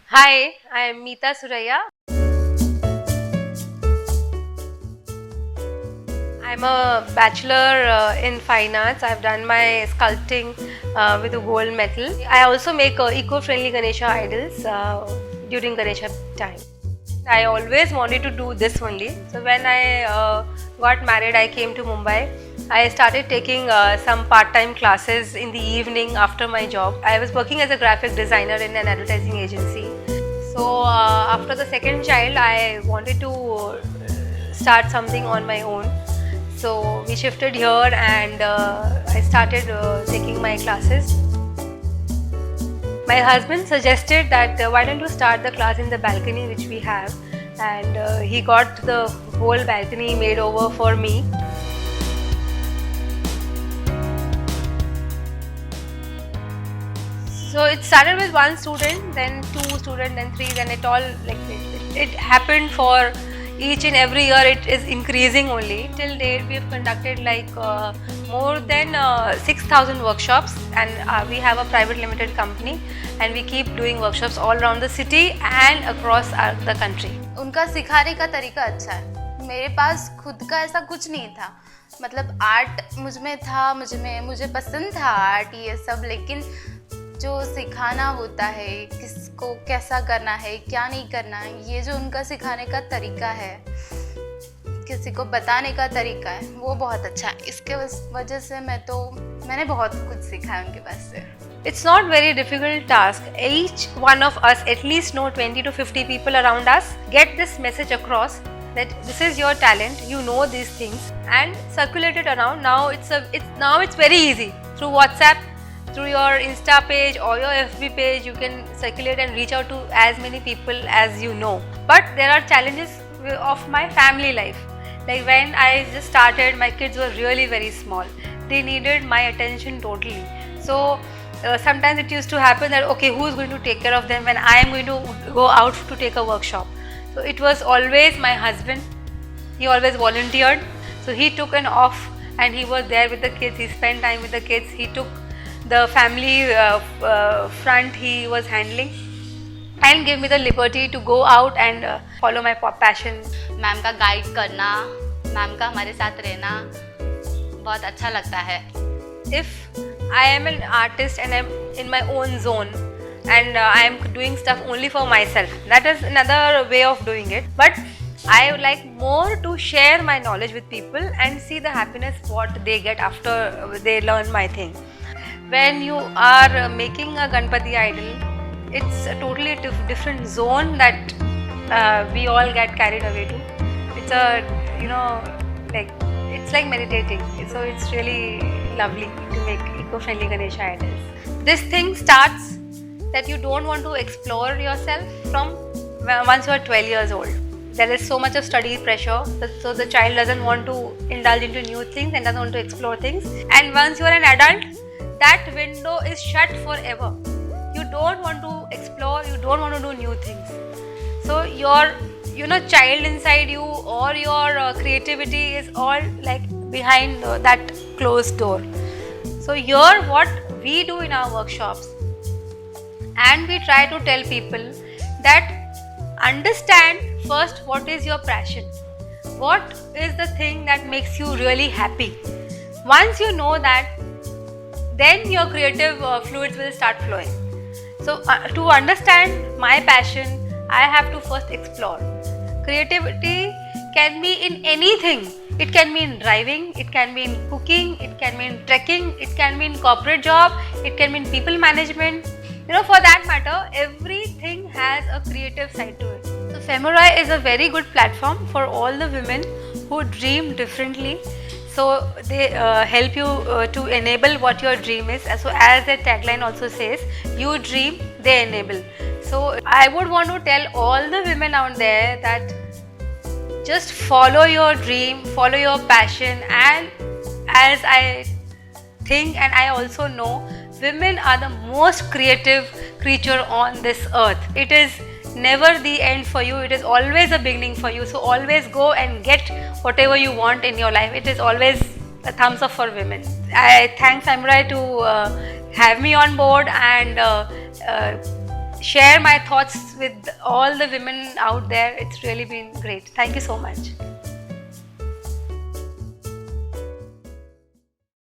Hi, I am Meeta Suraya. I'm a bachelor in fine arts. I've done my sculpting with a gold medal. I also make eco-friendly Ganesha idols during Ganesha time. I always wanted to do this only. So when I got married, I came to Mumbai. I started taking some part-time classes in the evening after my job. I was working as a graphic designer in an advertising agency. So after the second child, I wanted to start something on my own. So we shifted here and I started taking my classes. My husband suggested that why don't you start the class in the balcony which we have, and he got the whole balcony made over for me. So it started with one student, then two students, then three, then it all like it happened for each and every year. It is increasing only. Till date, we have conducted like more than 6,000 workshops, and we have a private limited company, and we keep doing workshops all around the city and across the country. उनका सिखाने का तरीका अच्छा है। मेरे पास खुद का ऐसा कुछ नहीं था, मतलब आर्ट मुझ में था, मुझे पसंद था आर्ट ये सब, लेकिन जो सिखाना होता है, किसको कैसा करना है, क्या नहीं करना है, ये जो उनका सिखाने का तरीका है, किसी को बताने का तरीका है, वो बहुत अच्छा है। इसके वजह से मैंने बहुत कुछ सीखा है उनके पास से। It's not very difficult task. Each one of us at least know 20 to 50 people around us. Get this message across that this is your talent. You know these things and circulate it around. Now it's very easy through WhatsApp, through your Insta page or your FB page. You can circulate and reach out to as many people as you know. But there are challenges of my family life. Like when I just started, my kids were really very small. They needed my attention totally. So sometimes it used to happen that okay, who is going to take care of them when I am going to go out to take a workshop? So it was always my husband. He always volunteered. So he took an off and he was there with the kids. He spent time with the kids. He took the family front he was handling and gave me the liberty to go out and follow my passion. Ma'am का guide करना, ma'am का हमारे साथ रहना बहुत अच्छा लगता है। If I am an artist and I'm in my own zone and I am doing stuff only for myself, that is another way of doing it. But I would like more to share my knowledge with people and see the happiness what they get after they learn my thing. When you are making a Ganpati idol, it's a totally different zone that we all get carried away to. It's a, like it's like meditating. So it's really lovely to make eco-friendly Ganesha idols. This thing starts that you don't want to explore yourself from once you are 12 years old. There is so much of study pressure, so the child doesn't want to indulge into new things and doesn't want to explore things. And once you are an adult, that window is shut forever. You don't want to explore, you don't want to do new things. So your child inside you or your creativity is all like behind that closed door. So here what we do in our workshops, and we try to tell people that understand first what is your passion, what is the thing that makes you really happy. Once you know that, then your creative fluids will start flowing. So to understand my passion, I have to first explore. Creativity can be in anything. It can be in driving, it can be in cooking, it can be in trekking, it can be in corporate job, it can be in people management. For that matter, everything has a creative side to it. So Femurai is a very good platform for all the women who dream differently. So they help you to enable what your dream is. So as the tagline also says, you dream, they enable. So I would want to tell all the women out there that just follow your dream, follow your passion, and as I think and I also know, women are the most creative creature on this earth. It is never the end for you, it is always a beginning for you. So always go and get whatever you want in your life. It is always a thumbs up for women. I thank Femurai to have me on board and share my thoughts with all the women out there. It's really been great. Thank you so much.